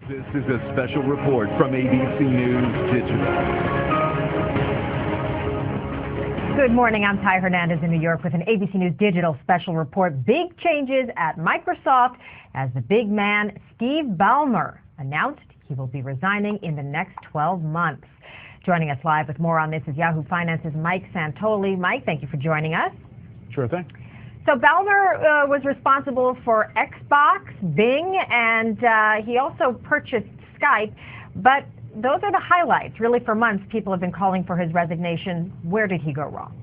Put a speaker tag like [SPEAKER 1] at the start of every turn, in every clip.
[SPEAKER 1] This is a special report from ABC News Digital.
[SPEAKER 2] Good morning. I'm Ty Hernandez in New York with an ABC News Digital special report. Big changes at Microsoft as the big man, Steve Ballmer, announced he will be resigning in the next 12 months. Joining us live with more on this is Yahoo Finance's Mike Santoli. Mike, thank you for joining us.
[SPEAKER 3] Sure thing.
[SPEAKER 2] So Ballmer was responsible for Xbox, Bing, and he also purchased Skype. But those are the highlights. Really, for months, people have been calling for his resignation. Where did he go wrong?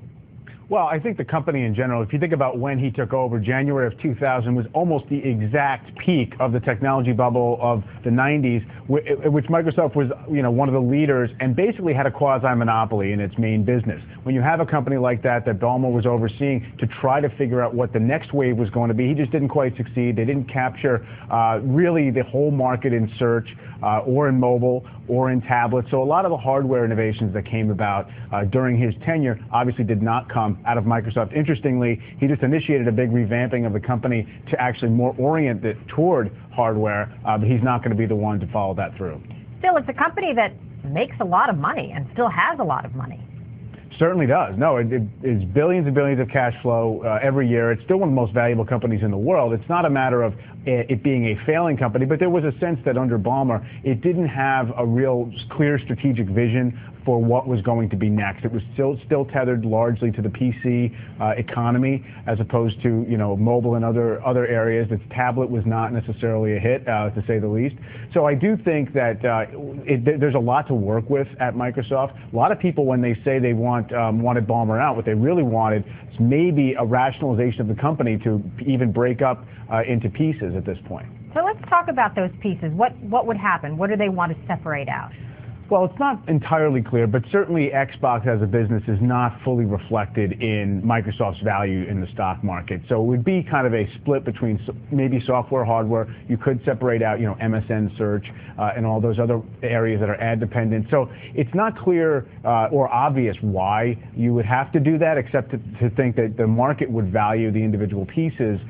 [SPEAKER 3] Well, I think the company in general, if you think about when he took over, January of 2000 was almost the exact peak of the technology bubble of the 90s, which Microsoft was, one of the leaders and basically had a quasi-monopoly in its main business. When you have a company like that Ballmer was overseeing to try to figure out what the next wave was going to be, he just didn't quite succeed. They didn't capture really the whole market in search or in mobile or in tablets. So a lot of the hardware innovations that came about during his tenure obviously did not come out of Microsoft. Interestingly, he just initiated a big revamping of the company to actually more orient it toward hardware, but he's not going to be the one to follow that through.
[SPEAKER 2] Still, it's a company that makes a lot of money and still has a lot of money.
[SPEAKER 3] Certainly does. No, it is billions and billions of cash flow every year. It's still one of the most valuable companies in the world. It's not a matter of it being a failing company, but there was a sense that under Ballmer, it didn't have a real clear strategic vision for what was going to be next. It was still tethered largely to the PC economy as opposed to mobile and other areas. Its tablet was not necessarily a hit, to say the least. So I do think that there's a lot to work with at Microsoft. A lot of people, when they say they wanted Ballmer out, what they really wanted is maybe a rationalization of the company to even break up into pieces at this point.
[SPEAKER 2] So let's talk about those pieces. What would happen? What do they want to separate out?
[SPEAKER 3] Well, it's not entirely clear, but certainly Xbox as a business is not fully reflected in Microsoft's value in the stock market. So it would be kind of a split between maybe software, hardware. You could separate out, MSN search and all those other areas that are ad dependent. So it's not clear or obvious why you would have to do that, except to think that the market would value the individual pieces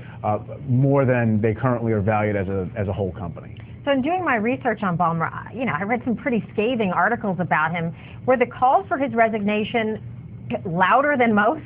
[SPEAKER 3] more than they currently are valued as a whole company.
[SPEAKER 2] So in doing my research on Ballmer, I read some pretty scathing articles about him. Were the calls for his resignation louder than most?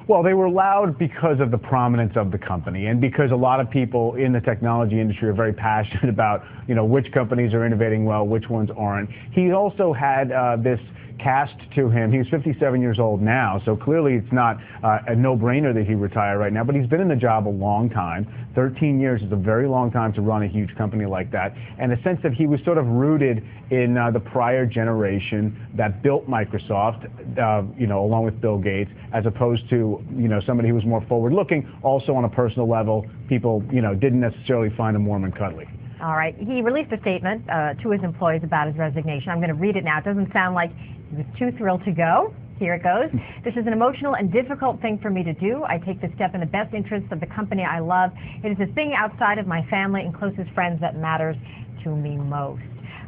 [SPEAKER 3] Well, they were loud because of the prominence of the company and because a lot of people in the technology industry are very passionate about, which companies are innovating well, which ones aren't. He also had this cast to him. He's 57 years old now, so clearly it's not a no-brainer that he retire right now, but he's been in the job a long time. 13 years is a very long time to run a huge company like that, and a sense that he was sort of rooted in the prior generation that built Microsoft, along with Bill Gates, as opposed to, somebody who was more forward-looking. Also on a personal level, people, didn't necessarily find him warm and cuddly.
[SPEAKER 2] All right. He released a statement to his employees about his resignation. I'm going to read it now. It doesn't sound like he was too thrilled to go. Here it goes. This is an emotional and difficult thing for me to do. I take this step in the best interest of the company I love. It is the thing outside of my family and closest friends that matters to me most.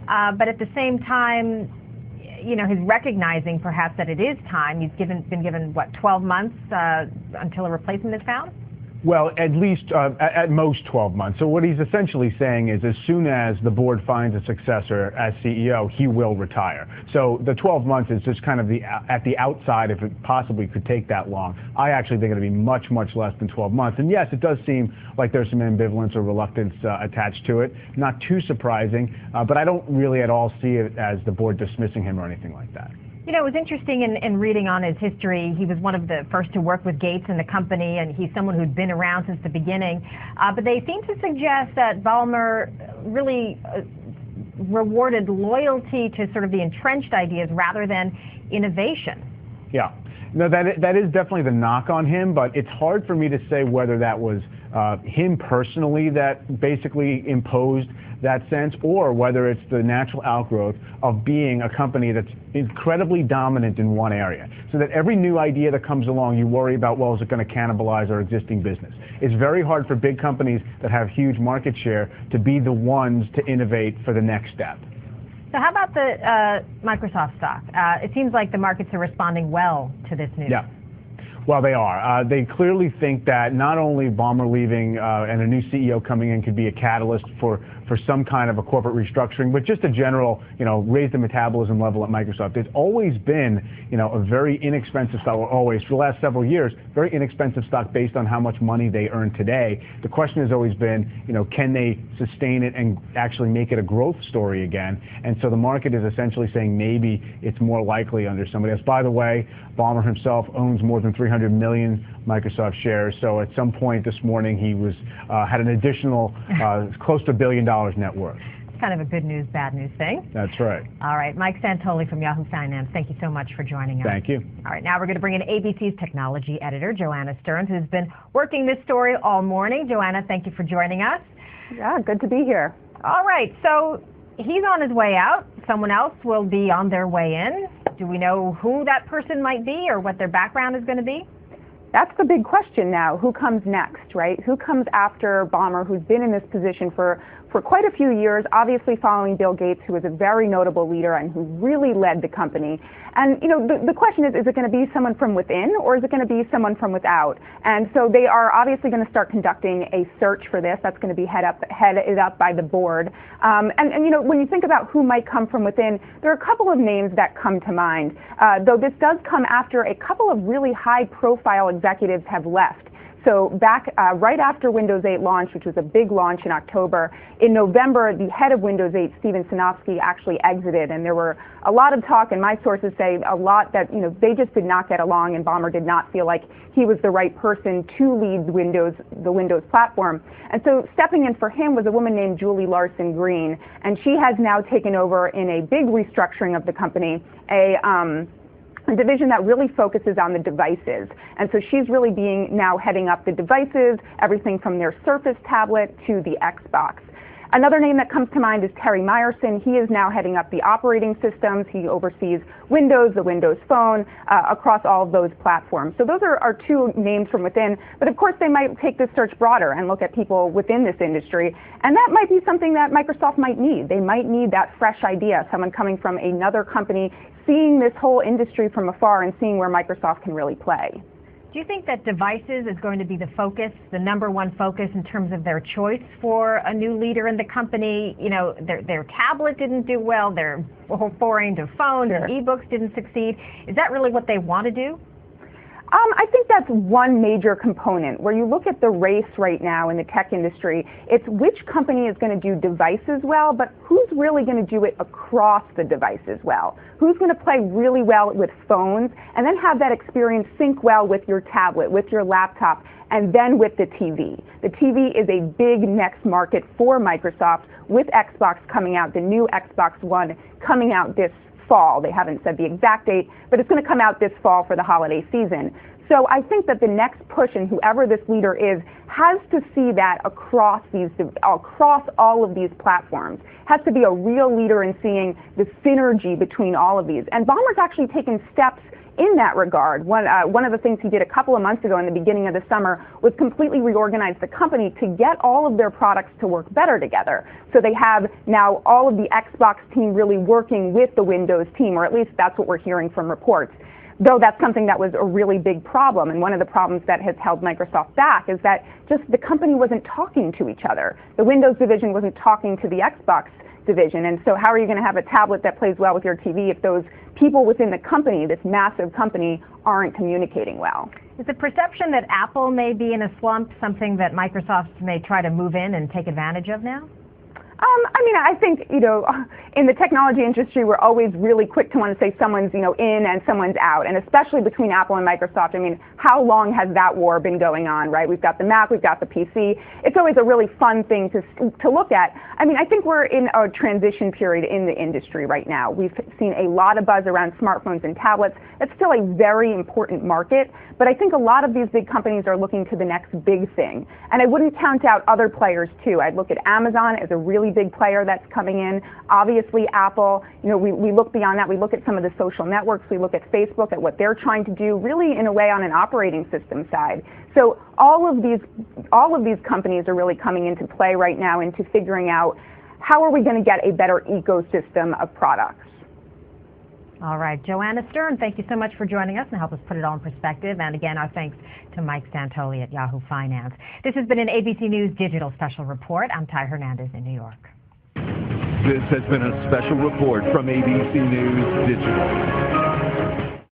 [SPEAKER 2] But at the same time, he's recognizing perhaps that it is time. He's been given, 12 months until a replacement is found?
[SPEAKER 3] Well, at least, at most 12 months. So what he's essentially saying is as soon as the board finds a successor as CEO, he will retire. So the 12 months is just kind of at the outside, if it possibly could take that long. I actually think it'll be much, much less than 12 months. And yes, it does seem like there's some ambivalence or reluctance attached to it. Not too surprising, but I don't really at all see it as the board dismissing him or anything like that.
[SPEAKER 2] It was interesting in reading on his history. He was one of the first to work with Gates in the company, and he's someone who'd been around since the beginning. But they seem to suggest that Ballmer really rewarded loyalty to sort of the entrenched ideas rather than innovation.
[SPEAKER 3] Yeah. No, that is definitely the knock on him, but it's hard for me to say whether that was him personally that basically imposed that sense, or whether it's the natural outgrowth of being a company that's incredibly dominant in one area. So that every new idea that comes along, you worry about, well, is it going to cannibalize our existing business? It's very hard for big companies that have huge market share to be the ones to innovate for the next step.
[SPEAKER 2] So how about the Microsoft stock? It seems like the markets are responding well to this news.
[SPEAKER 3] Yeah. Well, they are. They clearly think that not only Ballmer leaving and a new CEO coming in could be a catalyst for for some kind of a corporate restructuring, but just a general, raise the metabolism level at Microsoft. It's always been, a very inexpensive stock, or always, for the last several years, very inexpensive stock based on how much money they earn today. The question has always been, can they sustain it and actually make it a growth story again? And so the market is essentially saying maybe it's more likely under somebody else. By the way, Ballmer himself owns more than 300 million Microsoft shares, so at some point this morning he was had an additional close to $1 billion net worth.
[SPEAKER 2] It's kind of a good news, bad news thing.
[SPEAKER 3] That's right.
[SPEAKER 2] All right, Mike Santoli from Yahoo Finance, thank you so much for joining us.
[SPEAKER 3] Thank you.
[SPEAKER 2] All right, now we're going to bring in ABC's technology editor, Joanna Stearns, who's been working this story all morning. Joanna, thank you for joining us.
[SPEAKER 4] Yeah, good to be here.
[SPEAKER 2] All right, so he's on his way out. Someone else will be on their way in. Do we know who that person might be or what their background is going to be?
[SPEAKER 4] That's the big question now. Who comes next, right? Who comes after Ballmer, who's been in this position for quite a few years, obviously following Bill Gates, who was a very notable leader and who really led the company. And, the question is it going to be someone from within or is it going to be someone from without? And so they are obviously going to start conducting a search for this. That's going to be headed up by the board. And when you think about who might come from within, there are a couple of names that come to mind, though this does come after a couple of really high-profile executives have left. So back right after Windows 8 launch, which was a big launch in October, in November, the head of Windows 8, Steven Sinofsky, actually exited, and there were a lot of talk, and my sources say a lot that they just did not get along, and Ballmer did not feel like he was the right person to lead the Windows platform. And so stepping in for him was a woman named Julie Larson Green, and she has now taken over in a big restructuring of the company, a division that really focuses on the devices. And so she's really now heading up the devices, everything from their Surface tablet to the Xbox. Another name that comes to mind is Terry Myerson. He is now heading up the operating systems. He oversees Windows, the Windows Phone, across all of those platforms. So those are two names from within. But of course, they might take this search broader and look at people within this industry. And that might be something that Microsoft might need. They might need that fresh idea, someone coming from another company, seeing this whole industry from afar and seeing where Microsoft can really play.
[SPEAKER 2] Do you think that devices is going to be the focus, the number one focus in terms of their choice for a new leader in the company? Their tablet didn't do well, they're foraying to phones, and ebooks didn't succeed. Is that really what they want to do?
[SPEAKER 4] I think that's one major component. Where you look at the race right now in the tech industry, it's which company is going to do devices well, but who's really going to do it across the devices well? Who's going to play really well with phones and then have that experience sync well with your tablet, with your laptop, and then with the TV. The TV is a big next market for Microsoft, with Xbox coming out, the new Xbox One coming out this fall. They haven't said the exact date, but it's going to come out this fall for the holiday season. So I think that the next push, and whoever this leader is, has to see that across all of these platforms. Has to be a real leader in seeing the synergy between all of these. And Ballmer's actually taken steps in that regard. One of the things he did a couple of months ago in the beginning of the summer was completely reorganize the company to get all of their products to work better together. So they have now all of the Xbox team really working with the Windows team, or at least that's what we're hearing from reports. Though that's something that was a really big problem, and one of the problems that has held Microsoft back is that just the company wasn't talking to each other. The Windows division wasn't talking to the Xbox division, and so how are you going to have a tablet that plays well with your TV if those people within the company, this massive company, aren't communicating well?
[SPEAKER 2] Is the perception that Apple may be in a slump something that Microsoft may try to move in and take advantage of now?
[SPEAKER 4] I think, in the technology industry, we're always really quick to want to say someone's, in and someone's out, and especially between Apple and Microsoft. How long has that war been going on, right? We've got the Mac, we've got the PC. It's always a really fun thing to look at. I think we're in a transition period in the industry right now. We've seen a lot of buzz around smartphones and tablets. It's still a very important market, but I think a lot of these big companies are looking to the next big thing. And I wouldn't count out other players too. I'd look at Amazon as a really big player that's coming in. Obviously Apple, we look beyond that. We look at some of the social networks. We look at Facebook, at what they're trying to do, really in a way on an operating system side. So all of these companies are really coming into play right now into figuring out how are we going to get a better ecosystem of products.
[SPEAKER 2] All right, Joanna Stern, thank you so much for joining us and help us put it all in perspective. And again, our thanks to Mike Santoli at Yahoo Finance. This has been an ABC News Digital Special Report. I'm Ty Hernandez in New York.
[SPEAKER 1] This has been a special report from ABC News Digital.